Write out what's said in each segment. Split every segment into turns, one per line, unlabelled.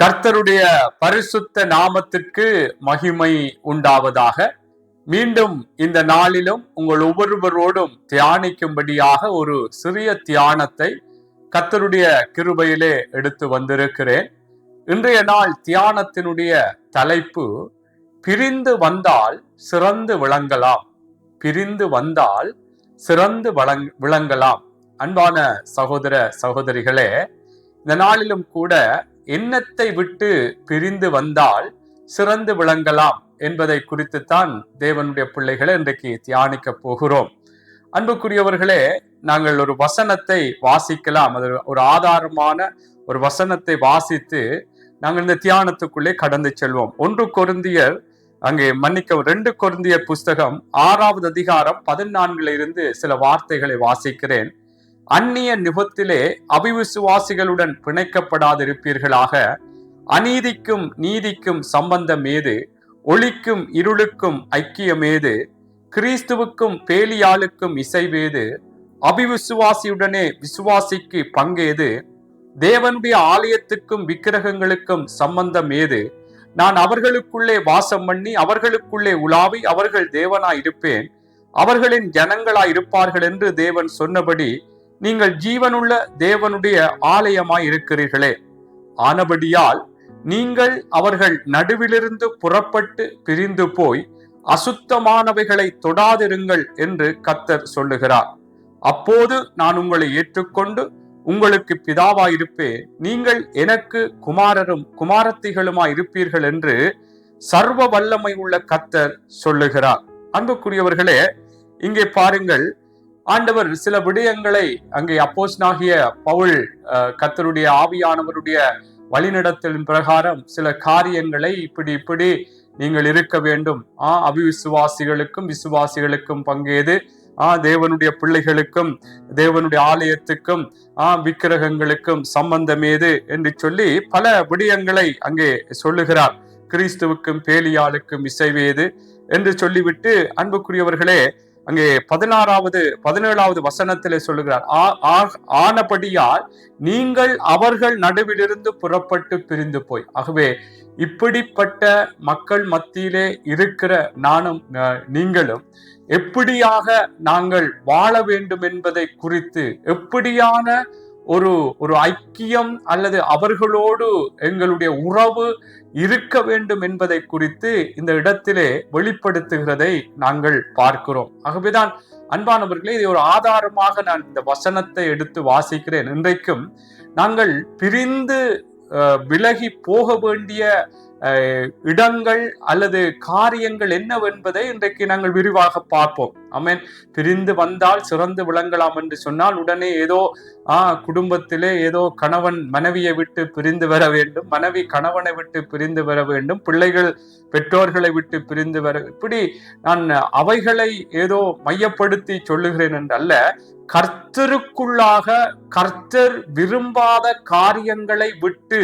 கர்த்தருடைய பரிசுத்த நாமத்திற்கு மகிமை உண்டாவதாக. மீண்டும் இந்த நாளிலும் உங்கள் ஒவ்வொருவரோடும் தியானிக்கும்படியாக ஒரு சிறிய தியானத்தை கர்த்தருடைய கிருபையிலே எடுத்து வந்திருக்கிறேன். இன்றைய நாள் தியானத்தினுடைய தலைப்பு, பிரிந்து வந்தால் சிறந்து விளங்கலாம். பிரிந்து வந்தால் சிறந்து விளங்கலாம். அன்பான சகோதர சகோதரிகளே, இந்த நாளிலும் கூட எண்ணத்தை விட்டு பிரிந்து வந்தால் சிறந்து விளங்கலாம் என்பதை குறித்துத்தான் தேவனுடைய பிள்ளைகளை இன்றைக்கு தியானிக்க போகிறோம். அன்புக்குரியவர்களே, நாங்கள் ஒரு வசனத்தை வாசிக்கலாம். அது ஒரு ஆதாரமான ஒரு வசனத்தை வாசித்து நாங்கள் இந்த தியானத்துக்குள்ளே கடந்து செல்வோம். 1 கொரிந்தியர், அங்கே மன்னிக்கவும், 2 கொரிந்தியர் புஸ்தகம் 6வது அதிகாரம் 14 இருந்து சில வார்த்தைகளை வாசிக்கிறேன். அந்நிய நிபத்திலே அவிசுவாசிகளுடன் பிணைக்கப்படாதிருப்பீர்களாக. அநீதிக்கும் நீதிக்கும் சம்பந்தம் ஏது? ஒளிக்கும் இருளுக்கும் ஐக்கியம் ஏது? கிறிஸ்துவுக்கும் பேலியாளுக்கும் இசைவேது? அவிசுவாசியுடனே விசுவாசிக்கு பங்கேது? தேவனுடைய ஆலயத்துக்கும் விக்கிரகங்களுக்கும் சம்பந்தம் ஏது? நான் அவர்களுக்குள்ளே வாசம் பண்ணி அவர்களுக்குள்ளே உலாவி அவர்கள் தேவனாய் இருப்பேன், அவர்களின் ஜனங்களாய் இருப்பார்கள் என்று தேவன் சொன்னபடி நீங்கள் ஜீவனுள்ள தேவனுடைய ஆலயமாய் இருக்கிறீர்களே. ஆனபடியால் நீங்கள் அவர்கள் நடுவிலிருந்து புறப்பட்டு பிரிந்து போய் அசுத்தமானவைகளை தொடாதிருங்கள் என்று கர்த்தர் சொல்லுகிறார். அப்போது நான் உங்களை ஏற்றுக்கொண்டு உங்களுக்கு பிதாவாயிருப்பேன், நீங்கள் எனக்கு குமாரரும் குமாரத்திகளுமாய் இருப்பீர்கள் என்று சர்வ வல்லமை உள்ள கர்த்தர் சொல்லுகிறார். அன்புக்குரியவர்களே, இங்கே பாருங்கள், ஆண்டவர் சில விடயங்களை அங்கே அப்போஸ்தலனாகிய பவுல் கர்த்தருடைய ஆவியானவருடைய வழிநடத்தலின் பிரகாரம் சில காரியங்களை இப்படி நீங்கள் இருக்க வேண்டும், அவிசுவாசிகளுக்கும் விசுவாசிகளுக்கும் பங்கேது, தேவனுடைய பிள்ளைகளுக்கும் தேவனுடைய ஆலயத்துக்கும் விக்கிரகங்களுக்கும் சம்பந்தம் ஏது என்று சொல்லி பல விடயங்களை அங்கே சொல்லுகிறார். கிறிஸ்துவுக்கும் பேலியாளுக்கும் இசைவேது என்று சொல்லிவிட்டு, அன்புக்குரியவர்களே, அங்கே 17வது வசனத்திலே சொல்லுகிறார், ஆனபடியால் நீங்கள் அவர்கள் நடுவிலிருந்து புறப்பட்டு பிரிந்து போய். ஆகவே இப்படிப்பட்ட மக்கள் மத்தியிலே இருக்கிற நானும் நீங்களும் எப்படியாக நாங்கள் வாழ வேண்டும் என்பதை குறித்து, எப்படியான ஒரு ஐக்கியம் அல்லது அவர்களோடு எங்களுடைய உறவு இருக்க வேண்டும் என்பதை குறித்து இந்த இடத்திலே வெளிப்படுத்துகிறதை நாங்கள் பார்க்கிறோம். ஆகவேதான் அன்பானவர்களே, இதை ஒரு ஆதாரமாக நான் இந்த வசனத்தை எடுத்து வாசிக்கிறேன். இன்றைக்கும் நாங்கள் பிரிந்து விலகி போக வேண்டிய இடங்கள் அல்லது காரியங்கள் என்னவென்பதை இன்றைக்கு நாங்கள் விரிவாக பார்ப்போம். ஆமென். பிரிந்து வந்தால் சிறந்து விளங்கலாம் என்று சொன்னால் உடனே ஏதோ குடும்பத்திலே ஏதோ கணவன் மனைவியை விட்டு பிரிந்து வர வேண்டும், மனைவி கணவனை விட்டு பிரிந்து வர வேண்டும், பிள்ளைகள் பெற்றோர்களை விட்டு பிரிந்து வர, இப்படி நான் அவைகளை ஏதோ மையப்படுத்தி சொல்லுகிறேன் என்றல்ல. கர்த்தருக்குள்ளாக கர்த்தர் விரும்பாத காரியங்களை விட்டு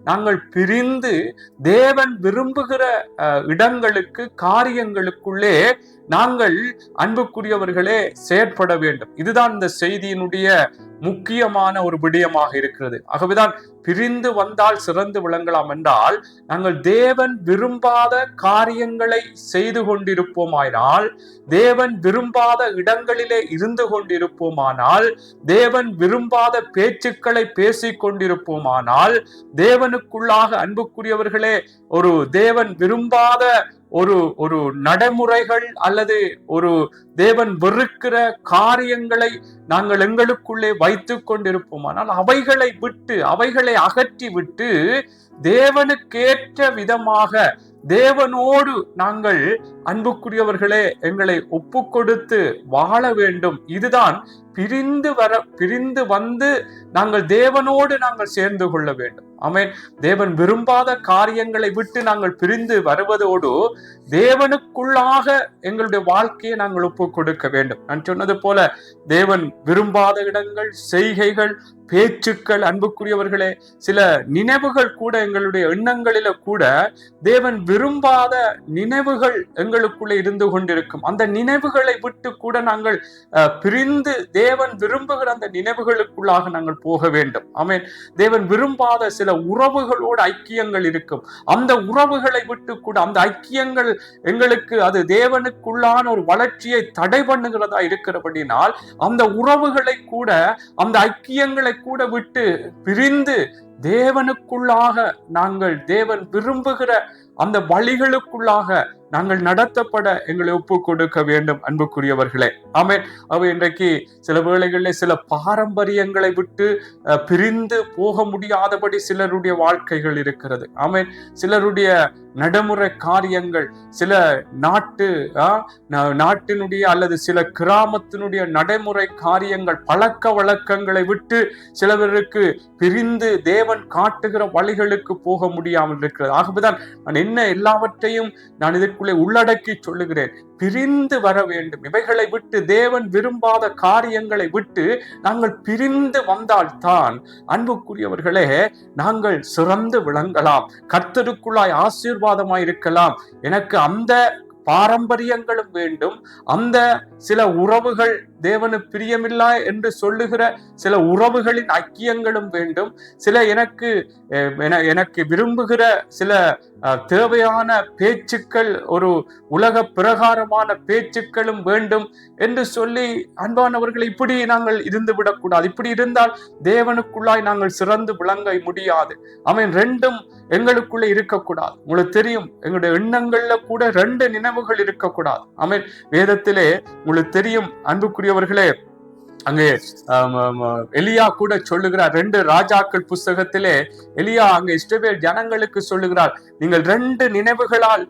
நாங்கள் பிரிந்து தேவன் விரும்புகிற இடங்களுக்கு காரியங்களுக்குள்ளே நாங்கள் அன்புக்குரியவர்களே செயற்பட வேண்டும். இதுதான் இந்த செய்தியினுடைய முக்கியமான ஒரு விடயமாக இருக்கிறது. ஆகவேதான் பிரிந்து வந்தால் சிறந்து விளங்கலாம் என்றால், நாங்கள் தேவன் விரும்பாத காரியங்களை செய்து கொண்டிருப்போமானால், தேவன் விரும்பாத இடங்களிலே இருந்து கொண்டிருப்போமானால், தேவன் விரும்பாத பேச்சுக்களை பேசிக் கொண்டிருப்போமானால், தேவனுக்குள்ளாக அன்புக்குரியவர்களே ஒரு தேவன் விரும்பாத ஒரு நடைமுறைகள் அல்லது ஒரு தேவன் வெறுக்கிற காரியங்களை நாங்கள் எங்களுக்குள்ளே வைத்துக் கொண்டிருப்போமானால், அவைகளை விட்டு அவைகளை அகற்றி விட்டு தேவனுக்கேற்ற விதமாக தேவனோடு நாங்கள் அன்புக்குரியவர்களே எங்களை ஒப்பு கொடுத்து வாழ வேண்டும். இதுதான் பிரிந்து வந்து நாங்கள் தேவனோடு நாங்கள் சேர்ந்து கொள்ள வேண்டும். ஆமென். தேவன் விரும்பாத காரியங்களை விட்டு நாங்கள் பிரிந்து வருவதோடு தேவனுக்குள்ளாக எங்களுடைய வாழ்க்கையை நாங்கள் ஒப்பு கொடுக்க வேண்டும். நான் சொன்னது போல தேவன் விரும்பாத இடங்கள், செய்கைகள், பேச்சுக்கள், அன்புக்குரியவர்களே, சில நினைவுகள் கூட எங்களுடைய எண்ணங்களில கூட தேவன் விரும்பாத நினைவுகள் எங்களுக்குள்ளே இருந்து கொண்டிருக்கும். அந்த நினைவுகளை விட்டு கூட நாங்கள் பிரிந்து தேவன் விரும்புகிற அந்த நினைவுகளுக்குள்ளாக நாங்கள் போக வேண்டும். ஆமென். தேவன் விரும்பாத சில உறவுகளோடு ஐக்கியங்கள் இருக்கும். அந்த உறவுகளை விட்டு கூட அந்த ஐக்கியங்கள் எங்களுக்கு அது தேவனுக்குள்ளான ஒரு வளர்ச்சியை தடை பண்ணுகிறதா இருக்கிறபடினால் அந்த உறவுகளை கூட அந்த ஐக்கியங்களை கூட விட்டு பிரிந்து தேவனுக்குள்ளாக நாங்கள் தேவன் விரும்புகிற அந்த வழிகளுக்குள்ளாக நாங்கள் நடத்தப்பட எங்களை ஒப்பு கொடுக்க வேண்டும். அன்புக்குரியவர்களே, ஆமென். அவை இன்றைக்கு சில வேளைகளில் சில பாரம்பரியங்களை விட்டு பிரிந்து போக முடியாதபடி சிலருடைய வாழ்க்கைகள் இருக்கிறது. ஆமென். சிலருடைய நடைமுறை காரியங்கள், சில நாட்டினுடைய அல்லது சில கிராமத்தினுடைய நடைமுறை காரியங்கள், பழக்க வழக்கங்களை விட்டு சிலவருக்கு பிரிந்து தேவன் காட்டுகிற வழிகளுக்கு போக முடியாமல் இருக்கிறது. ஆகவேதான் நான் என்ன எல்லாவற்றையும் நான் இதற்குள்ளே உள்ளடக்கி சொல்லுகிறேன். பிரிந்து வர வேண்டும். இவைகளை விட்டு, தேவன் விரும்பாத காரியங்களை விட்டு நாங்கள் பிரிந்து வந்தால்தான் அன்புக்குரியவர்களே நாங்கள் சிறந்து விளங்கலாம், கர்த்தருக்குள்ளாய் ஆசீர்வாதமாய் இருக்கலாம். எனக்கு அந்த பாரம்பரியங்களும் வேண்டும், அந்த சில உறவுகள் தேவனு பிரியமில்லை என்று சொல்லுகிற சில உறவுகளின் ஐக்கியங்களும் வேண்டும், சில எனக்கு விரும்புகிற சில தேவையான பேச்சுக்கள், ஒரு உலக பிரகாரமான பேச்சுக்களும் வேண்டும் என்று சொல்லி அன்பானவர்கள் இப்படி நாங்கள் இருந்து விடக்கூடாது. இப்படி இருந்தால் தேவனுக்குள்ளாய் நாங்கள் சிறந்து விளங்க முடியாது. அவன் ரெண்டும் எங்களுக்குள்ள இருக்கக்கூடாது. உங்களுக்கு தெரியும், எங்களுடைய எண்ணங்கள்ல கூட ரெண்டு நினைவுகள் இருக்கக்கூடாது. அவன் வேதத்திலே உங்களுக்கு தெரியும் அன்புக்குரியவர்களே, அங்கே எலியா கூட சொல்லுகிறார். 2 ராஜாக்கள் புஸ்தகத்திலே எலியா அங்கே இஸ்ரவேல் ஜனங்களுக்கு சொல்லுகிறார், நீங்கள் 2 நினைவுகளால்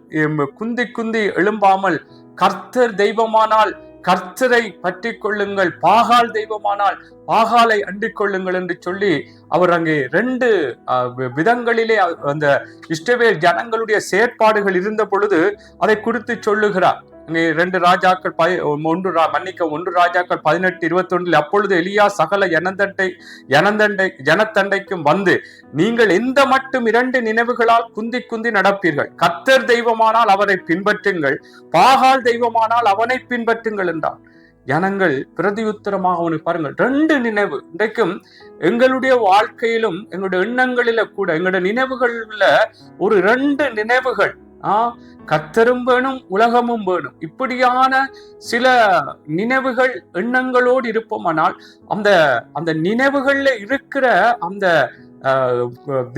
குந்தி குந்தி எழும்பாமல் கர்த்தர் தெய்வமானால் கர்த்தரை பற்றி கொள்ளுங்கள், பாகால் தெய்வமானால் பாகாலை அண்டிக் கொள்ளுங்கள் என்று சொல்லி அவர் அங்கே 2 விதங்களிலே அந்த இஸ்ரவேல் ஜனங்களுடைய செயற்பாடுகள் இருந்த பொழுது அதை குறித்து சொல்லுகிறார். 2 ராஜாக்கள் 1 ராஜாக்கள் 18:21 அப்பொழுது எலியா சகல ஜனத்தண்டைக்கும் வந்து, நீங்கள் எந்த மட்டும் 2 நினைவுகளால் குந்தி குந்தி நடப்பீர்கள், கர்த்தர் தெய்வமானால் அவரை பின்பற்றுங்கள், பாகால் தெய்வமானால் அவனை பின்பற்றுங்கள் என்றார். ஜனங்கள் பிரதியுத்தரமாக அவனுக்கு பாருங்கள், 2 நினைவு. இன்றைக்கும் எங்களுடைய வாழ்க்கையிலும் எங்களுடைய எண்ணங்களில கூட எங்களுடைய நினைவுகள்ல ஒரு 2 நினைவுகள், கர்த்தரும் வேணும் உலகமும் வேணும், இப்படியான சில நினைவுகள் எண்ணங்களோடு இருப்போமானால் அந்த நினைவுகள்ல இருக்கிற அந்த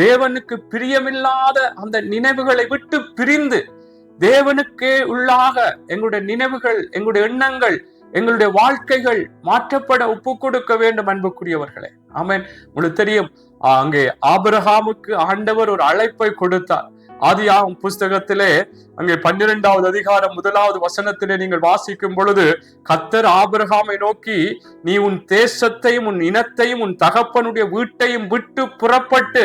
தேவனுக்கு பிரியமில்லாத அந்த நினைவுகளை விட்டு பிரிந்து தேவனுக்கே உள்ளாக எங்களுடைய நினைவுகள், எங்களுடைய எண்ணங்கள், எங்களுடைய வாழ்க்கைகள் மாற்றப்பட ஒப்பு கொடுக்க வேண்டும். அன்புக்குரியவர்களே, ஆமென். உங்களுக்கு தெரியும், அங்கே ஆபிரகாமுக்கு ஆண்டவர் ஒரு அழைப்பை கொடுத்தார். ஆதியாகமம் புஸ்தகத்திலே அங்கே 12வது அதிகாரம் 1வது வசனத்திலே நீங்கள் வாசிக்கும் பொழுது, கர்த்தர் ஆபிரகாமை நோக்கி, நீ உன் தேசத்தையும் உன் இனத்தையும் உன் தகப்பனுடைய வீட்டையும் விட்டு புறப்பட்டு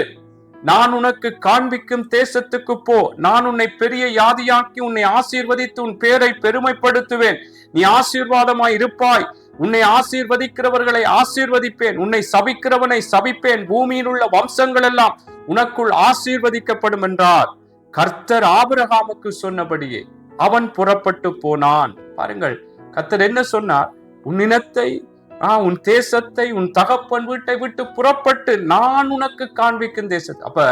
நான் உனக்கு காண்பிக்கும் தேசத்துக்கு போ, நான் உன்னை பெரிய யாதியாக்கி உன்னை ஆசீர்வதித்து உன் பேரை பெருமைப்படுத்துவேன், நீ ஆசீர்வாதமாய் இருப்பாய், உன்னை ஆசீர்வதிக்கிறவர்களை ஆசீர்வதிப்பேன், உன்னை சபிக்கிறவனை சபிப்பேன், பூமியில் உள்ள வம்சங்கள் எல்லாம் உனக்குள் ஆசீர்வதிக்கப்படும் என்றார். கர்த்தர் ஆபிரகாமுக்கு சொன்னபடியே அவன் புறப்பட்டு போனான். பாருங்கள், கர்த்தர் என்ன சொன்னார்? உன் இனத்தை, உன் தேசத்தை, உன் தகப்பன் வீட்டை விட்டு புறப்பட்டு நான் உனக்கு காண்பிக்கும் தேசத்தை. அப்ப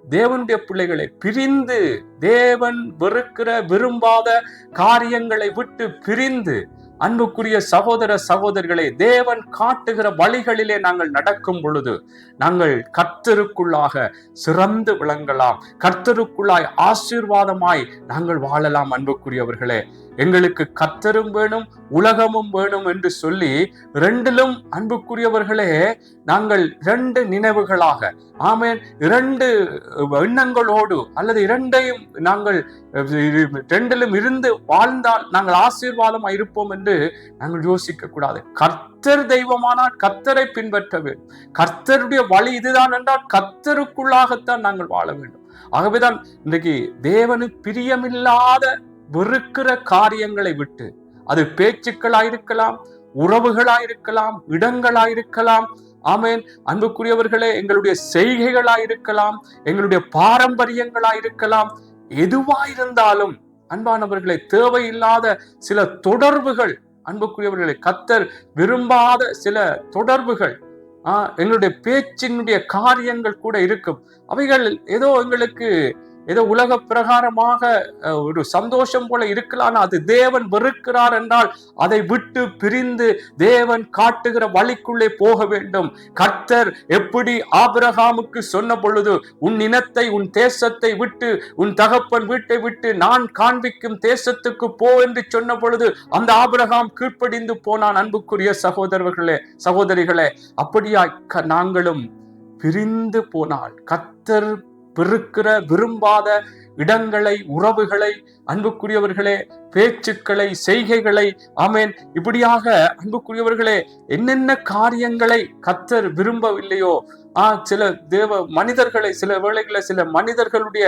தேவனுடைய பிள்ளைகளை பிரிந்து, தேவன் வெறுக்கிற விரும்பாத காரியங்களை விட்டு பிரிந்து, அன்புக்குரிய சகோதர சகோதரிகளை, தேவன் காட்டுகிற வழிகளிலே நாங்கள் நடக்கும் பொழுது நாங்கள் கர்த்தருக்குள்ளாக சிறந்து விளங்கலாம், கர்த்தருக்குள்ளாய் ஆசீர்வாதமாய் நாங்கள் வாழலாம். அன்புக்குரியவர்களே, எங்களுக்கு கர்த்தரும் வேணும் உலகமும் வேணும் என்று சொல்லி 2லும் அன்புக்குரியவர்களே நாங்கள் 2 நினைவுகளாக, ஆமென், 2 எண்ணங்களோடு அல்லது 2ஐயும் நாங்கள் 2லும் இருந்து வாழ்ந்தால் நாங்கள் ஆசீர்வாதமா இருப்போம் என்று நாங்கள் யோசிக்க கூடாது. கர்த்தர் தெய்வமானால் கர்த்தரை பின்பற்ற வேண்டும். கர்த்தருடைய வழி இதுதான் என்றால் கர்த்தருக்குள்ளாகத்தான் நாங்கள் வாழ வேண்டும். ஆகவேதான் இன்றைக்கு தேவனு பிரியமில்லாத வெறுக்கிற காரியங்களை விட்டு, அது பேச்சுக்களாயிருக்கலாம், உறவுகளாயிருக்கலாம், இடங்களாயிருக்கலாம், ஆமென், அன்புக்குரியவர்களே, எங்களுடைய செய்கைகளாயிருக்கலாம், எங்களுடைய பாரம்பரியங்களாயிருக்கலாம், எதுவாயிருந்தாலும் அன்பானவர்களை, தேவையில்லாத சில தொடர்புகள் அன்புக்குரியவர்களை, கர்த்தர் விரும்பாத சில தொடர்புகள், எங்களுடைய பேச்சினுடைய காரியங்கள் கூட இருக்கும். அவைகள் ஏதோ எங்களுக்கு ஏதோ உலக பிரகாரமாக ஒரு சந்தோஷம் போல இருக்கலாம். அது தேவன் வெறுக்கிறார் என்றால் அதை விட்டு பிரிந்து தேவன் காட்டுகிற வழிக்குள்ளே போக வேண்டும். கர்த்தர் எப்படி ஆபிரகாமுக்கு சொன்ன பொழுது, உன் இனத்தை உன் தேசத்தை விட்டு உன் தகப்பன் வீட்டை விட்டு நான் காண்பிக்கும் தேசத்துக்கு போ என்று சொன்ன பொழுது அந்த ஆபிரகாம் கீழ்ப்படிந்து போனான். அன்புக்குரிய சகோதரர்களே, சகோதரிகளே, அப்படியாய் நாங்களும் பிரிந்து போனால், கர்த்தர் வெறுக்கிற விரும்பாத இடங்களை, உறவுகளை, அன்புக்குரியவர்களே, பேச்சுக்களை, செய்கைகளை, ஆமேன், இப்படியாக அன்புக்குரியவர்களே, என்னென்ன காரியங்களை கர்த்தர் விரும்பவில்லையோ, சில தேவ மனிதர்களை, சில வேளைகளை சில மனிதர்களுடைய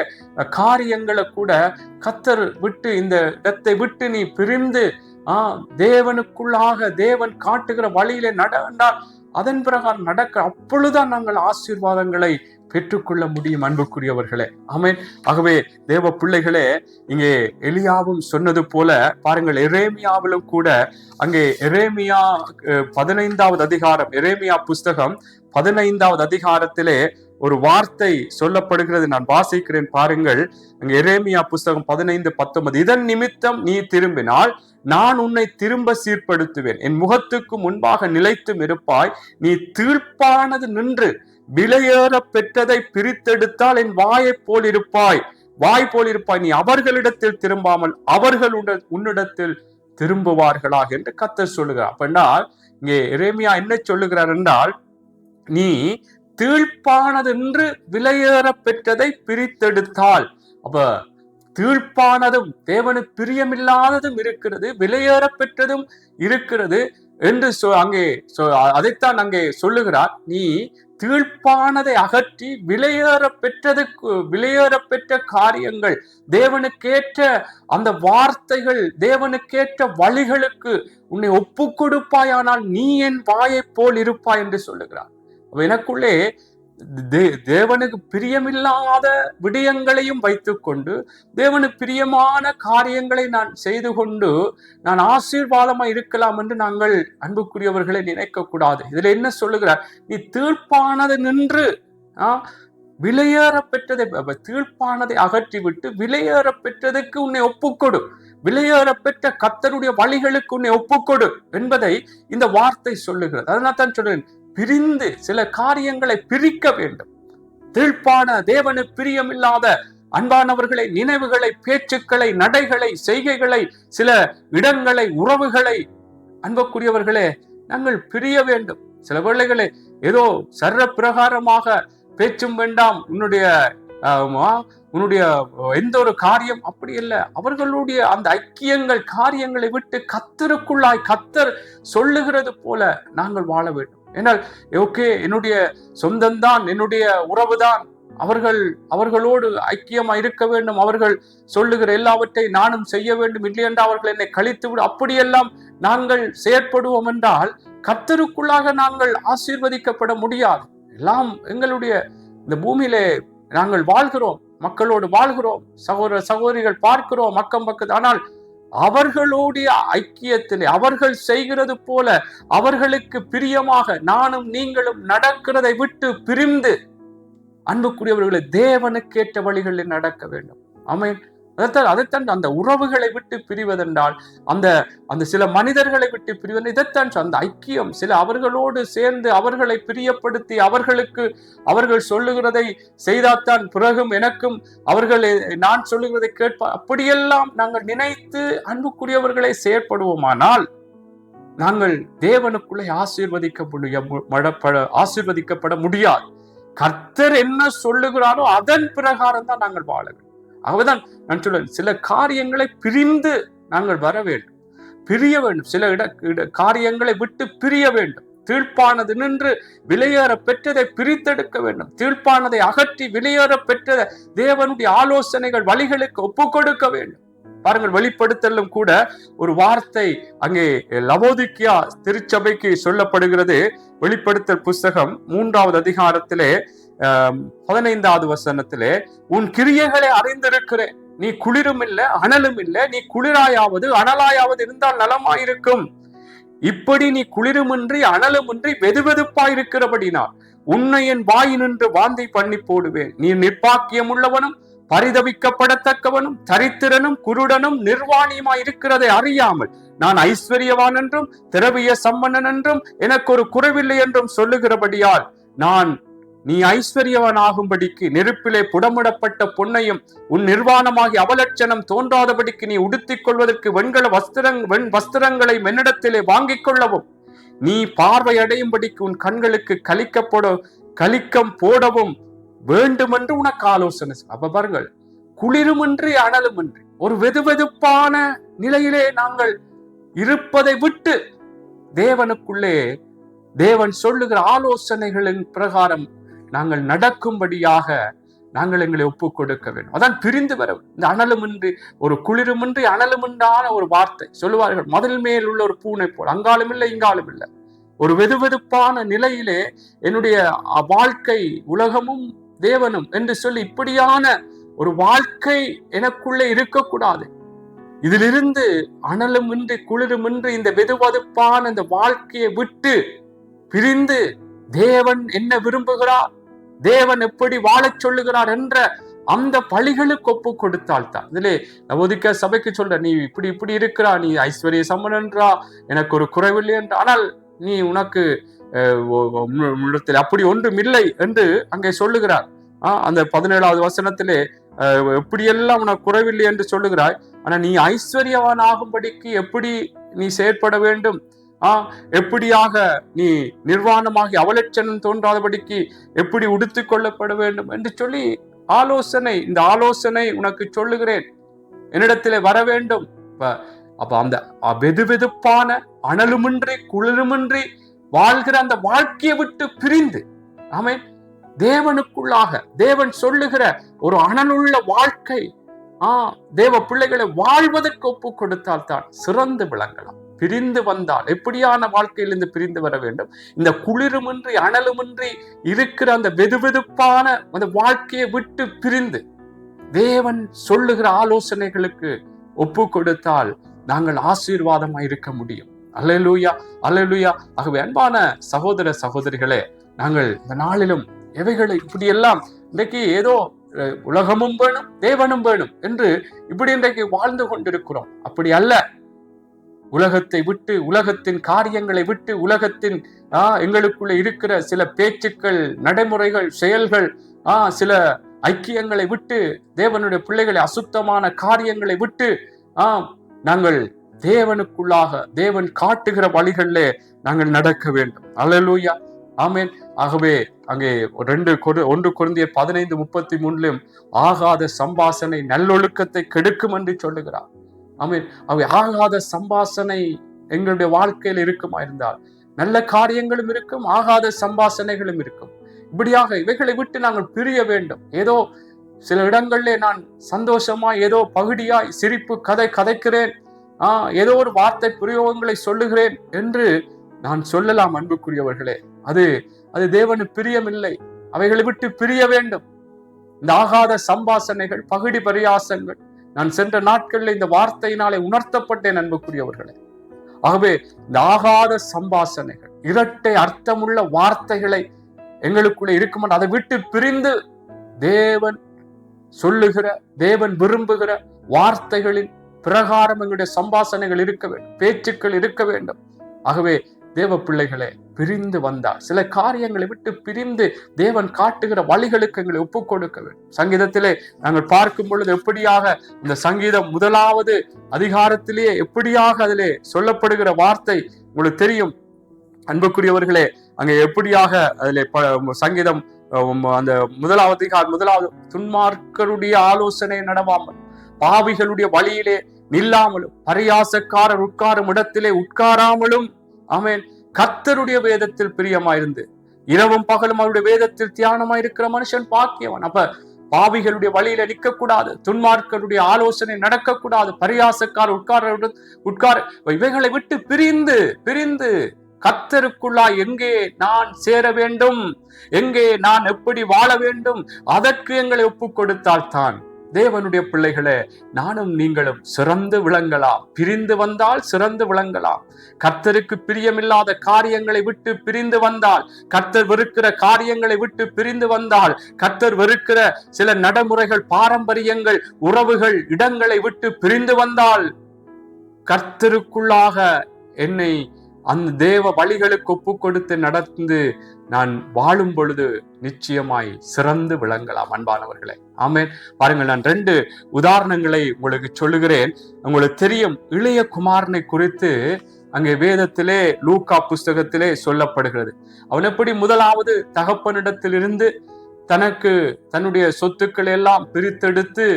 காரியங்களை கூட கர்த்தர் விட்டு, இந்த இடத்தை விட்டு நீ பிரிந்து தேவனுக்குள்ளாக தேவன் காட்டுகிற வழியிலே நடந்தால் அதன் பிரகாரம் நடக்க, அப்பொழுதுதான் நாங்கள் ஆசீர்வாதங்களை பெற்றுக்கொள்ள முடியும். அன்புக்குரியவர்களே, ஆமென். ஆகவே தேவ பிள்ளைகளே, இங்கே எலியாவும் சொன்னது போல பாருங்கள், எரேமியாவிலும் கூட அங்கே எரேமியா 15வது அதிகாரம், எரேமியா புஸ்தகம் 15வது அதிகாரத்திலே ஒரு வார்த்தை சொல்லப்படுகிறது. நான் வாசிக்கிறேன் பாருங்கள். அங்கே எரேமியா புஸ்தகம் 15:19, இதன் நிமித்தம் நீ திரும்பினால் நான் உன்னை திரும்ப சீர்படுத்துவேன், என் முகத்துக்கு முன்பாக நிலைத்தும் இருப்பாய், நீ தீர்ப்பானது நின்று விலையேற பெற்றதை பிரித்தெடுத்தால் என் வாயை போல் இருப்பாய், வாய் போல் இருப்பாய், நீ அவர்களிடத்தில் திரும்பாமல் அவர்கள் உன்னிடத்தில் திரும்புவார்களாக என்று கர்த்தர் சொல்லுகிறார். அப்படின்னா இங்கே எரேமியா என்ன சொல்லுகிறார் என்றால், நீ தீர்ப்பானது என்று விலையேற பெற்றதை பிரித்தெடுத்தால், அப்ப தீர்ப்பானதும் தேவனுக்கு பிரியமில்லாததும் இருக்கிறது, விலையேற பெற்றதும் இருக்கிறது என்று அங்கே அதைத்தான் அங்கே சொல்லுகிறார். நீ தீர்ப்பானதை அகற்றி விலையேற பெற்ற காரியங்கள், தேவனுக்கேற்ற அந்த வார்த்தைகள், தேவனுக்கேற்ற வழிகளுக்கு உன்னை ஒப்பு கொடுப்பாயானால் நீ என் வாயை போல் இருப்பாய் என்று சொல்லுகிறார். எனக்குள்ளே தேவனுக்கு பிரியமில்லாத விடயங்களையும் வைத்துக் கொண்டு தேவனுக்கு பிரியமான காரியங்களை நான் செய்து கொண்டு நான் ஆசீர்வாதமா இருக்கலாம் என்று நாங்கள் அன்புக்குரியவர்களை நினைக்க கூடாது. இதுல என்ன சொல்லுகிறார், நீ தீர்ப்பானதை நின்று விலையேற பெற்றதை, தீர்ப்பானதை அகற்றிவிட்டு விலையேற பெற்றதுக்கு உன்னை ஒப்புக்கொடு, விலையேற பெற்ற கர்த்தருடைய வழிகளுக்கு உன்னை ஒப்புக்கொடு என்பதை இந்த வார்த்தை சொல்லுகிறது. அதனால தான் சொல்றேன், பிரிந்து சில காரியங்களை பிரிக்க வேண்டும். தீர்ப்பான தேவனுக்கு பிரியமில்லாத அன்பானவர்களை, நினைவுகளை, பேச்சுக்களை, நடைகளை, செய்கைகளை, சில இடங்களை, உறவுகளை அன்புக்குரியவர்களே நாங்கள் பிரிய வேண்டும். சில வேளைகளை ஏதோ சர்ற பிரகாரமாக பேச்சும் வேண்டாம், உன்னுடைய எந்த ஒரு காரியம் அப்படி இல்லை, அவர்களுடைய அந்த ஐக்கியங்கள் காரியங்களை விட்டு கர்த்தருக்குள்ளாய் கர்த்தர் சொல்லுகிறது போல நாங்கள் வாழ வேண்டும். ஏனால் ஓகே, என்னுடைய சொந்தம்தான், என்னுடைய உறவுதான், அவர்களோடு ஐக்கியமா இருக்க வேண்டும், அவர்கள் சொல்லுகிற எல்லாவற்றை நானும் செய்ய வேண்டும், இல்லை என்றால் அவர்கள் என்னை கழித்து விடும், அப்படியெல்லாம் நாங்கள் செயற்படுவோம் என்றால் கர்த்தருக்குள்ளாக நாங்கள் ஆசீர்வதிக்கப்பட முடியாது. எல்லாம் எங்களுடைய இந்த பூமியிலே நாங்கள் வாழ்கிறோம், மக்களோடு வாழ்கிறோம், சகோதர சகோதரிகள் பார்க்கிறோம் அக்கம் பக்கத்து, ஆனால் அவர்களுடைய ஐக்கியத்திலே அவர்கள் செய்கிறது போல அவர்களுக்கு பிரியமாக நானும் நீங்களும் நடக்கிறதை விட்டு பிரிந்து அன்புக்குரியவர்களை தேவனுக்கேற்ற வழிகளில் நடக்க வேண்டும். ஆமென். அதைத்தான் அந்த உறவுகளை விட்டு பிரிவதென்றால், அந்த சில மனிதர்களை விட்டு பிரிவது, இதைத்தான் அந்த ஐக்கியம், சில அவர்களோடு சேர்ந்து அவர்களை பிரியப்படுத்தி அவர்கள் சொல்லுகிறதை செய்தாத்தான் பிறகும் எனக்கும் அவர்கள் நான் சொல்லுகிறதை கேட்பா, அப்படியெல்லாம் நாங்கள் நினைத்து அன்புக்குரியவர்களை செயற்படுவோமானால் நாங்கள் தேவனுக்குள்ளே ஆசீர்வதிக்கப்பட முடியாது. கர்த்தர் என்ன சொல்லுகிறாரோ அதன் பிரகாரம் தான் நாங்கள் வாழ வேண்டும். ஆகவேதான் நான் சொல்றேன், சில காரியங்களை பிரிந்து நாங்கள் வர வேண்டும், பிரிய வேண்டும், சில காரியங்களை விட்டு பிரிய வேண்டும். தீர்ப்பானது நின்று விலையேற பெற்றதை பிரித்தெடுக்க வேண்டும், தீர்ப்பானதை அகற்றி விலையேற பெற்ற தேவனுடைய ஆலோசனைகள் வழிகளுக்கு ஒப்பு கொடுக்க வேண்டும். பாருங்கள், வெளிப்படுத்தலும் கூட ஒரு வார்த்தை அங்கே லவோதிக்கியா திருச்சபைக்கு சொல்லப்படுகிறது. வெளிப்படுத்தல் புஸ்தகம் 3வது அதிகாரத்திலே 15வது வசனத்திலே, உன் கிரியைகளை அறிந்திருக்கிறேன், நீ குளிரும் இல்லை அனலும் இல்லை, நீ குளிராயாவது அனலாயாவது இருந்தால் நலமாயிருக்கும், இப்படி நீ குளிருமின்றி அனலுமின்றி வெதுவெதுப்பாயிருக்கிறபடினால் உன்னை என் வாயினின்று வாந்தி பண்ணி போடுவேன். நீ நிர்பாக்கியம் உள்ளவனும் பரிதவிக்கப்படத்தக்கவனும் தரித்திரனும் குருடனும் நிர்வாணியுமாய் இருக்கிறதை அறியாமல் நான் ஐஸ்வர்யவான் என்றும் திரவிய சம்பன்னன் என்றும் எனக்கு ஒரு குறைவில்லை என்றும் சொல்லுகிறபடியால் நீ ஐஸ்வர்யவான் ஆகும்படிக்கு நெருப்பிலே புடமிடப்பட்ட பொன்னையும் உன் நிர்வாணமாகி அவலட்சணம் தோன்றாதபடிக்கு நீ உடுத்திக் கொள்வதற்கு வெண்கல வஸ்திரங்களை மென்னிடத்திலே வாங்கிக் கொள்ளவும் நீ பார்வை அடையும்படிக்கு உன் கண்களுக்கு கலிக்கம் போடவும் வேண்டும் என்று உனக்கு ஆலோசனை. அப்ப பாருங்கள், குளிருமின்றி அனலுமின்றி ஒரு வெதுவெதுப்பான நிலையிலே நாங்கள் இருப்பதை விட்டு தேவனுக்குள்ளே தேவன் சொல்லுகிற ஆலோசனைகளின் பிரகாரம் நாங்கள் நடக்கும்படியாக நாங்கள் எங்களை ஒப்புக் கொடுக்க வேண்டும். அதான் பிரிந்து வர இந்த அனலுமின்றி ஒரு குளிருமின்றி அனலுமின்றான ஒரு வார்த்தை சொல்லுவார்கள். மதில் மேல் உள்ள ஒரு பூனை போல் அங்காலும் இல்லை இங்காலும் இல்லை. ஒரு வெதுவெதுப்பான நிலையிலே என்னுடைய வாழ்க்கை உலகமும் தேவனும் என்று சொல்லி இப்படியான ஒரு வாழ்க்கை எனக்குள்ளே இருக்கக்கூடாது. இதிலிருந்து அனலுமின்றி குளிருமின்றி இந்த வெதுவெதுப்பான இந்த வாழ்க்கையை விட்டு பிரிந்து தேவன் என்ன விரும்புகிறார், தேவன் எப்படி வாழச் சொல்லுகிறார் என்ற அந்த பழிகளுக்கு ஒப்பு கொடுத்தால் தான். இதிலே நவோதிக்க சபைக்கு சொல்ற, நீ இப்படி இப்படி இருக்கிறா, நீ ஐஸ்வர்ய சம்பனன்றா, எனக்கு ஒரு குறைவில்லை என்று, ஆனால் நீ உனக்கு அப்படி ஒன்றும் இல்லை என்று அங்கே சொல்லுகிறார். அந்த 17வது வசனத்திலே எப்படியெல்லாம் உனக்கு குறைவில்லை என்று சொல்லுகிறாய், ஆனா நீ ஐஸ்வர்யவான் ஆகும்படிக்கு எப்படி நீ செயற்பட வேண்டும், எப்படியாக நீ நிர்வாணமாகி அவலட்சணம் தோன்றாதபடிக்கு எப்படி உடுத்திக் கொள்ளப்பட வேண்டும் என்று சொல்லி இந்த ஆலோசனை உனக்கு சொல்லுகிறேன், என்னிடத்திலே வர வேண்டும். அப்ப அந்த வெதுவெதுப்பான அனலுமின்றி குளிருமின்றி வாழ்கிற அந்த வாழ்க்கையை விட்டு பிரிந்து ஆமென் தேவனுக்குள்ளாக தேவன் சொல்லுகிற ஒரு அனலுள்ள வாழ்க்கை தேவ பிள்ளைகளை வாழ்வதற்கு ஒப்பு கொடுத்தால் தான் சிறந்து விளங்கலாம். பிரிந்து வந்தால் எப்படியான வாழ்க்கையிலிருந்து பிரிந்து வர வேண்டும்? இந்த குளிருமின்றி அனலுமின்றி இருக்கிற அந்த வெதுவெதுப்பான அந்த வாழ்க்கையை விட்டு பிரிந்து தேவன் சொல்லுகிற ஆலோசனைகளுக்கு ஒப்பு கொடுத்தால் நாங்கள் ஆசீர்வாதமாய் இருக்க முடியும். அல்லேலூயா, அல்லேலூயா. ஆகவே அன்பான சகோதர சகோதரிகளே, நாங்கள் இந்த நாளிலும் எவைகளை இப்படியெல்லாம் இன்றைக்கு ஏதோ உலகமும் வேணும் தேவனும் வேணும் என்று இப்படி இன்றைக்கு வாழ்ந்து கொண்டிருக்கிறோம். அப்படி அல்ல. உலகத்தை விட்டு, உலகத்தின் காரியங்களை விட்டு, உலகத்தின் எங்களுக்குள்ள இருக்கிற சில பேச்சுக்கள், நடைமுறைகள், செயல்கள், சில ஐக்கியங்களை விட்டு, தேவனுடைய பிள்ளைகளை அசுத்தமான காரியங்களை விட்டு நாங்கள் தேவனுக்குள்ளாக தேவன் காட்டுகிற வழிகளிலே நாங்கள் நடக்க வேண்டும். அல்லேலூயா, ஆமென். ஆகவே அங்கே 1 கொரிந்தியர் 15:33 ஆகாத சம்பாசனை நல்லொழுக்கத்தை கெடுக்கும் என்று சொல்லுகிறார். ஆமென். அவை ஆகாத சம்பாசனை எங்களுடைய வாழ்க்கையில் இருக்குமா இருந்தால் நல்ல காரியங்களும் இருக்கும், ஆகாத சம்பாசனைகளும் இருக்கும். இப்படியாக இவைகளை விட்டு நாங்கள் பிரிய வேண்டும். ஏதோ சில இடங்களிலே நான் சந்தோஷமா ஏதோ பகுதியாய் சிரிப்பு கதைக்கிறேன், ஏதோ ஒரு வார்த்தை பிரயோகங்களை சொல்லுகிறேன் என்று நான் சொல்லலாம். அன்புக்குரியவர்களே, அது தேவனு பிரியமில்லை. அவைகளை விட்டு பிரிய வேண்டும். இந்த ஆகாத சம்பாசனைகள், பகுடி பரியாசங்கள், நான் சென்ற நாட்களில் இந்த வார்த்தையினாலே உணர்த்தப்பட்டேன் அன்புக்குரியவர்களே. ஆகவே இந்த ஆகாத சம்பாசனைகள், இரட்டை அர்த்தமுள்ள வார்த்தைகளை எங்களுக்குள்ள இருக்கும், அதை விட்டு பிரிந்து தேவன் சொல்லுகிற, தேவன் விரும்புகிற வார்த்தைகளின் பிரகாரம் எங்களுடைய சம்பாசனைகள் இருக்க வேண்டும், பேச்சுக்கள் இருக்க வேண்டும். ஆகவே தேவ பிள்ளைகளே, பிரிந்து வந்தால் சில காரியங்களை விட்டு பிரிந்து தேவன் காட்டுகிற வழிகளுக்கு எங்களை ஒப்புக் கொடுக்க வேண்டும். சங்கீதத்திலே நாங்கள் பார்க்கும் பொழுது எப்படியாக இந்த சங்கீதம் 1வது அதிகாரத்திலேயே எப்படியாக அதிலே சொல்லப்படுகிற வார்த்தை உங்களுக்கு தெரியும் அன்புக்குரியவர்களே. அங்கே எப்படியாக அதிலே சங்கீதம் அந்த 1வது துன்மார்க்கருடைய ஆலோசனை நடவாமல், பாவிகளுடைய வழியிலே நில்லாமலும், பரியாசக்காரர் உட்காரும் இடத்திலே உட்காராமலும், ஆமென், கர்த்தருடைய வேதத்தில் பிரியமாயிருந்து இரவும் பகலும் அவருடைய வேதத்தில் தியானமாயிருக்கிற மனுஷன் பாக்கியவன். அப்ப பாவிகளுடைய வழியில நிற்கக்கூடாது, துன்மார்க்கருடைய ஆலோசனை நடக்கக்கூடாது, பரியாசக்காரர் உட்கார இவைகளை விட்டு பிரிந்து கர்த்தருக்குள்ளா எங்கே நான் சேர வேண்டும், எங்கே நான் எப்படி வாழ வேண்டும், அதற்கு எங்களை ஒப்புக் கொடுத்தால் தான் தேவனுடைய பிள்ளைகளே, நானும் நீங்களும் சிறந்து விளங்கலாம். பிரிந்து வந்தால் சிறந்து விளங்கலாம். கர்த்தருக்கு பிரியமில்லாத காரியங்களை விட்டு பிரிந்து வந்தால், கர்த்தர் வெறுக்கிற காரியங்களை விட்டு பிரிந்து வந்தால், கர்த்தர் வெறுக்கிற சில நடைமுறைகள், பாரம்பரியங்கள், உறவுகள், இடங்களை விட்டு பிரிந்து வந்தால், கர்த்தருக்குள்ளாக என்னை அந்த தேவ வழிகளுக்கு ஒப்பு கொடுத்து நடந்து நான் வாழும் பொழுது நிச்சயமாய் சிறந்து விளங்கலாம். அன்பானவர்களே, ஆமென். பாருங்கள், நான் 2 உதாரணங்களை உங்களுக்கு சொல்லுகிறேன். உங்களுக்கு தெரியும், இளைய குமாரனை குறித்து அங்கே வேதத்திலே லூக்கா புஸ்தகத்திலே சொல்லப்படுகிறது. அவன் எப்படி முதலாவது தகப்பனிடத்திலிருந்து தனக்கு தன்னுடைய சொத்துக்களை எல்லாம் பிரித்தெடுத்து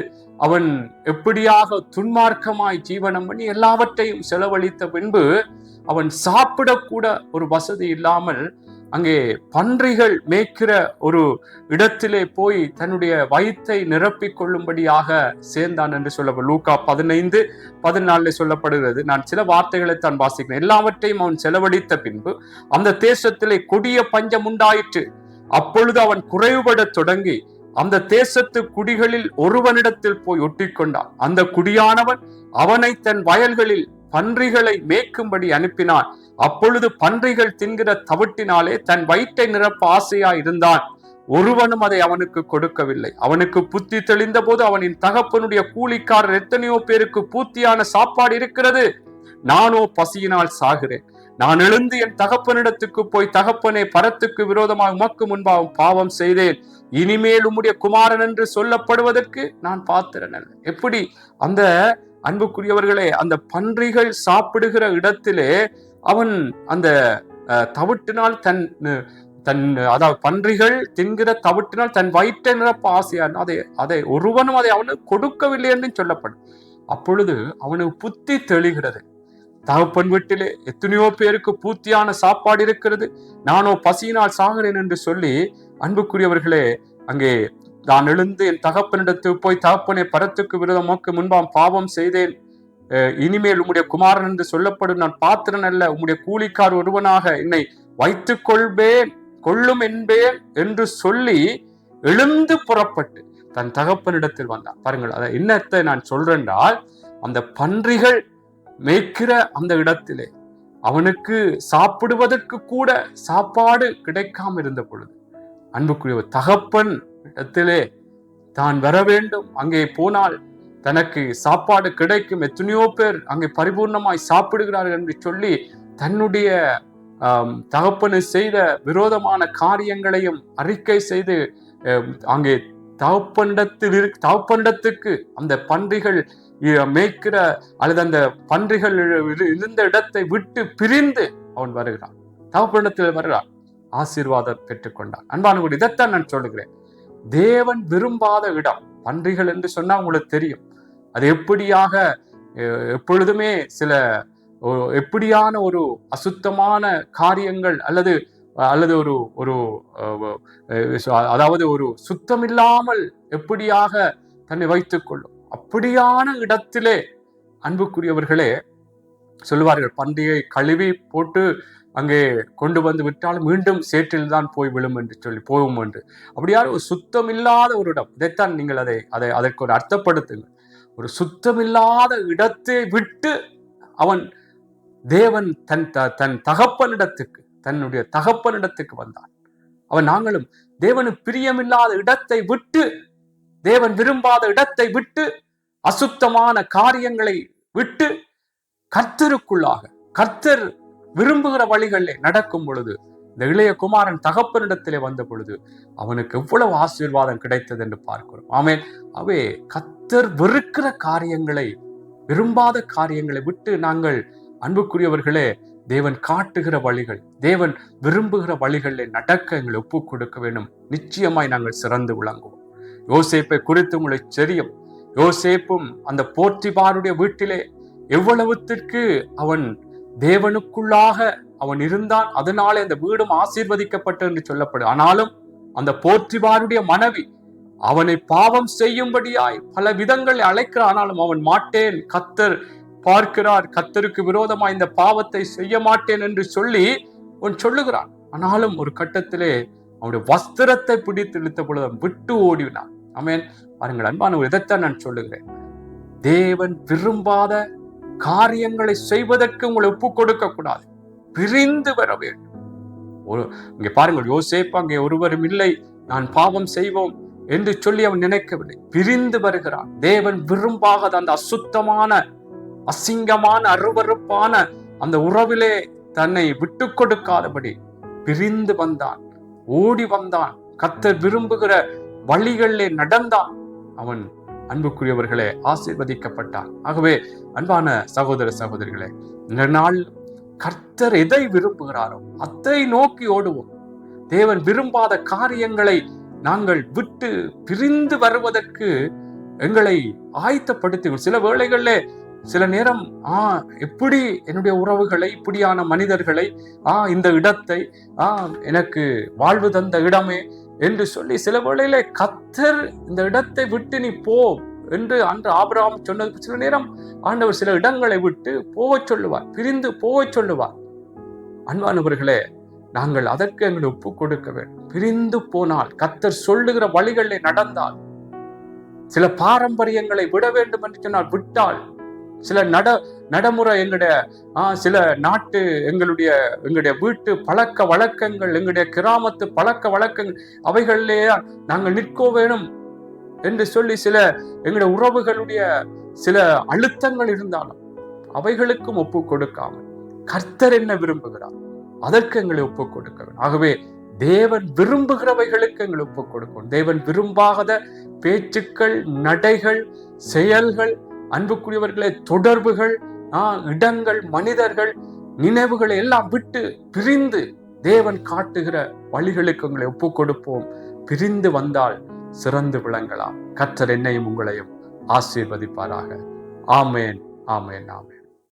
அவன் எப்படியாக துன்மார்க்கமாய் ஜீவனம் பண்ணி எல்லாவற்றையும் செலவழித்த பின்பு அவன் சாப்பிடக்கூட ஒரு வசதி இல்லாமல் அங்கே பன்றிகள் மேய்க்கிற ஒரு இடத்திலே போய் தன்னுடைய வயிற்றை நிரப்பிக் கொள்ளும்படியாக சேர்ந்தான் என்று சொல்லப்படும். லூக்கா 15:14 சொல்லப்படுகிறது. நான் சில வார்த்தைகளை தான் வாசிக்கிறேன். எல்லாவற்றையும் அவன் செலவழித்த பின்பு அந்த தேசத்திலே கொடிய பஞ்சம் உண்டாயிற்று. அப்பொழுது அவன் குறைவுபட தொடங்கி அந்த தேசத்து குடிகளில் ஒருவனிடத்தில் போய் ஒட்டிக்கொண்டான். அந்த குடியானவன் அவனை தன் வயல்களில் பன்றிகளை மேய்க்கும்படி அனுப்பினான். அப்பொழுது பன்றிகள் தின்கிற தவிட்டினாலே தன் வயிற்றை நிரப்ப ஆசையா இருந்தான். ஒருவனும் அதை அவனுக்கு கொடுக்கவில்லை. அவனுக்கு புத்தி தெளிந்த போது அவனின் தகப்பனுடைய கூலிக்காரர் எத்தனையோ பேருக்கு பூர்த்தியான சாப்பாடு இருக்கிறது, நானோ பசியினால் சாகிறேன். நான் எழுந்து என் தகப்பனிடத்துக்கு போய், தகப்பனே, பரத்துக்கு விரோதமாக உமக்கு முன்பாக பாவம் செய்தேன். இனிமேல் உம்முடைய குமாரன் என்று சொல்லப்படுவதற்கு நான் பாத்திரன் அல்ல. எப்படி அந்த அன்புக்குரியவர்களே, அந்த பன்றிகள் சாப்பிடுகிற இடத்திலே அவன் அந்த தவிட்டினால் அதாவது பன்றிகள் தின்கிற தவிட்டினால் தன் வயிற்றை நிரப்ப ஆசையா, அதை ஒருவனும் அதை அவனுக்கு கொடுக்கவில்லை என்று சொல்லப்படும். அப்பொழுது அவனுக்கு புத்தி தெளிகிறது. தகப்பன் வீட்டிலே எத்தனையோ பேருக்கு பூர்த்தியான சாப்பாடு இருக்கிறது, நானோ பசியினால் சாகிறேன் என்று சொல்லி, அன்புக்குரியவர்களே, அங்கே நான் எழுந்து என் தகப்பனிடத்துக்கு போய், தகப்பனை, பரத்துக்கு விரோதமாக்கு முன்பாக பாவம் செய்தேன். இனிமேல் உம்முடைய குமாரன் என்று சொல்லப்படும் நான் பாத்திரன் அல்ல. உம்முடைய கூலிக்கார் ஒருவனாக என்னை வைத்துக் கொள்ளும் என்பேன் என்று சொல்லி எழுந்து புறப்பட்டு தன் தகப்பனிடத்தில் வந்தான். பாருங்கள், அதை என்னத்தை நான் சொல்றேன்றால், அந்த பன்றிகள் மேய்க்கிற அந்த இடத்திலே அவனுக்கு சாப்பிடுவதற்கு கூட சாப்பாடு கிடைக்காம இருந்த பொழுது, அன்புக்குரிய தகப்பன் இடத்திலே தான் வர வேண்டும், அங்கே போனால் தனக்கு சாப்பாடு கிடைக்கும், எத்தனையோ பேர் அங்கே பரிபூர்ணமாய் சாப்பிடுகிறார்கள் என்று சொல்லி தன்னுடைய தகப்பனு செய்த விரோதமான காரியங்களையும் அறிக்கை செய்து அங்கே தகப்பனிடத்துக்கு அந்த பன்றிகள் மேய்க்கிற அல்லது அந்த பன்றிகள் இருந்த இடத்தை விட்டு பிரிந்து அவன் வருகிறான். தகப்பனிடத்தில் வருகிறான், ஆசீர்வாதம் பெற்றுக்கொண்டான். அன்பான, இதைத்தான் நான் சொல்லுகிறேன். தேவன் விரும்பாத இடம் பன்றிகள் என்று சொன்னா உங்களுக்கு தெரியும். அது எப்படியாக எப்பொழுதுமே சில எப்படியான ஒரு அசுத்தமான காரியங்கள் அல்லது ஒரு ஒரு அதாவது ஒரு சுத்தமில்லாமல் எப்படியாக தன்னை வைத்துக் கொள்ளும். அப்படியான இடத்திலே அன்புக்குரியவர்களே சொல்லுவார்கள், பன்றியை கழுவி போட்டு அங்கே கொண்டு வந்து விட்டால் மீண்டும் சேற்றில் தான் போய் விழும் என்று சொல்லி போகும் என்று. அப்படியான ஒரு சுத்தமில்லாத ஒரு இடம். இதைத்தான் நீங்கள் அதற்கு ஒரு அர்த்தப்படுத்துங்கள். ஒரு சுத்தமில்லாத இடத்தை விட்டு அவன் தேவன் தன் தகப்பனிடத்துக்கு, தன்னுடைய தகப்பனிடத்துக்கு வந்தான். நாங்களும் தேவனுக்கு பிரியமில்லாத இடத்தை விட்டு, தேவன் விரும்பாத இடத்தை விட்டு, அசுத்தமான காரியங்களை விட்டு கர்த்தருக்குள்ளாக, கர்த்தர் விரும்புகிற வழிகளிலே நடக்கும் பொழுது, இந்த இளைய குமாரன் தகப்பனிடத்திலே வந்த பொழுது அவனுக்கு எவ்வளவு ஆசீர்வாதம் கிடைத்தது என்று பார்க்கிறோம். ஆமென். கர்த்தர் வெறுக்கிற காரியங்களை, விரும்பாத காரியங்களை விட்டு நாங்கள் அன்புக்குரியவர்களே தேவன் காட்டுகிற வழிகள், தேவன் விரும்புகிற வழிகளிலே நடக்க எங்களை ஒப்பு கொடுக்க வேண்டும். நிச்சயமாய் நாங்கள் சிறந்து விளங்குவோம். யோசேப்பை குறித்து உங்களுக்கு தெரியும். யோசேப்பும் அந்த போர்த்திபாருடைய வீட்டிலே எவ்வளவுத்திற்கு அவன் தேவனுக்குள்ளாக அவன் இருந்தான். அதனாலே அந்த வீடும் ஆசீர்வதிக்கப்பட்டு என்று சொல்லப்படும். ஆனாலும் அந்த போர்த்திபாருடைய மனைவி அவனை பாவம் செய்யும்படியாய் பல விதங்களை அழைக்கிறார். ஆனாலும் அவன் மாட்டேன், கர்த்தர் பார்க்கிறார், கர்த்தருக்கு விரோதமாய் இந்த பாவத்தை செய்ய மாட்டேன் என்று சொல்லி அவன் சொல்லுகிறான். ஆனாலும் ஒரு கட்டத்திலே அவனுடைய வஸ்திரத்தை பிடித்து இழுத்த பொழுது விட்டு ஓடினான். ஆமென். பாருங்கள் அன்பானவர், இதைத்தான் நான் சொல்லுகிறேன். தேவன் விரும்பாத காரியங்களை செய்வதற்கு உங்களை ஒப்பு கொடுக்க கூடாது. பிரிந்து வர வேண்டும். இங்கே பாருங்கள், யோசேப்பு அங்கே ஒருவரும் இல்லை, நான் பாவம் செய்வோம் என்று சொல்லி அவன் நினைக்கவில்லை. பிரிந்து வருகிறான். தேவன் விரும்பாத அந்த அசுத்தமான, அசிங்கமான, அருவருப்பான அந்த உறவிலே தன்னை விட்டு கொடுக்காதபடி பிரிந்து வந்தான், ஓடி வந்தான், கர்த்தர் விரும்புகிற வழிகளிலே நடந்தான். அவன் அன்புக்குரியவர்களே ஆசீர்வதிக்கப்பட்டான். ஆகவே அன்பான சகோதர சகோதரிகளே, இந்த நாள் கர்த்தர் எதை விரும்புகிறாரோ அதை நோக்கி ஓடுவோம். தேவன் விரும்பாத காரியங்களை நாங்கள் விட்டு பிரிந்து வருவதற்கு எங்களை ஆயத்தப்படுத்துவோம். சில வேளைகளிலே சில நேரம் எப்படி என்னுடைய உறவுகளை, இப்படியான மனிதர்களை, இந்த இடத்தை, எனக்கு வாழ்வு தந்த இடமே என்று சொல்லி சில வேளையில கர்த்தர் இந்த இடத்தை விட்டு நீ போ என்று அன்று ஆபிரகாம் சொன்னதுக்கு சில நேரம் ஆண்டவர் சில இடங்களை விட்டு போக சொல்லுவார், பிரிந்து போக சொல்லுவார். அன்பானவர்களே, நாங்கள் அதற்கு எங்களை ஒப்பு கொடுக்க வேண்டும். பிரிந்து போனால், கர்த்தர் சொல்லுகிற வழிகளில் நடந்தால், சில பாரம்பரியங்களை விட வேண்டும் என்று சொன்னால் விட்டால், சில நடைமுறை எங்களுடைய சில நாட்டு எங்களுடைய வீட்டு பழக்க வழக்கங்கள், எங்களுடைய கிராமத்து பழக்க வழக்கங்கள், அவைகளிலே நாங்கள் நிற்க வேணும் என்று சொல்லி சில எங்களுடைய உறவுகளுடைய சில அழுத்தங்கள் இருந்தாலும் அவைகளுக்கும் ஒப்பு கொடுக்காமல் கர்த்தர் என்ன விரும்புகிறார் அதற்கு எங்களை ஒப்பு கொடுக்க வேண்டும். ஆகவே தேவன் விரும்புகிறவைகளுக்கு எங்களை ஒப்பு கொடுக்கணும். தேவன் விரும்பாத பேச்சுக்கள், நடைகள், செயல்கள், அன்புக்குரியவர்களே தொடர்புகள், இடங்கள், மனிதர்கள், நினைவுகளை எல்லாம் விட்டு பிரிந்து தேவன் காட்டுகிற வழிகளுக்கு எங்களை ஒப்பு கொடுப்போம். பிரிந்து வந்தால் சிறந்து விளங்கலாம். கர்த்தர் என்னையும் உங்களையும் ஆசீர்வதிப்பாராக. ஆமேன், ஆமேன், ஆமேன்.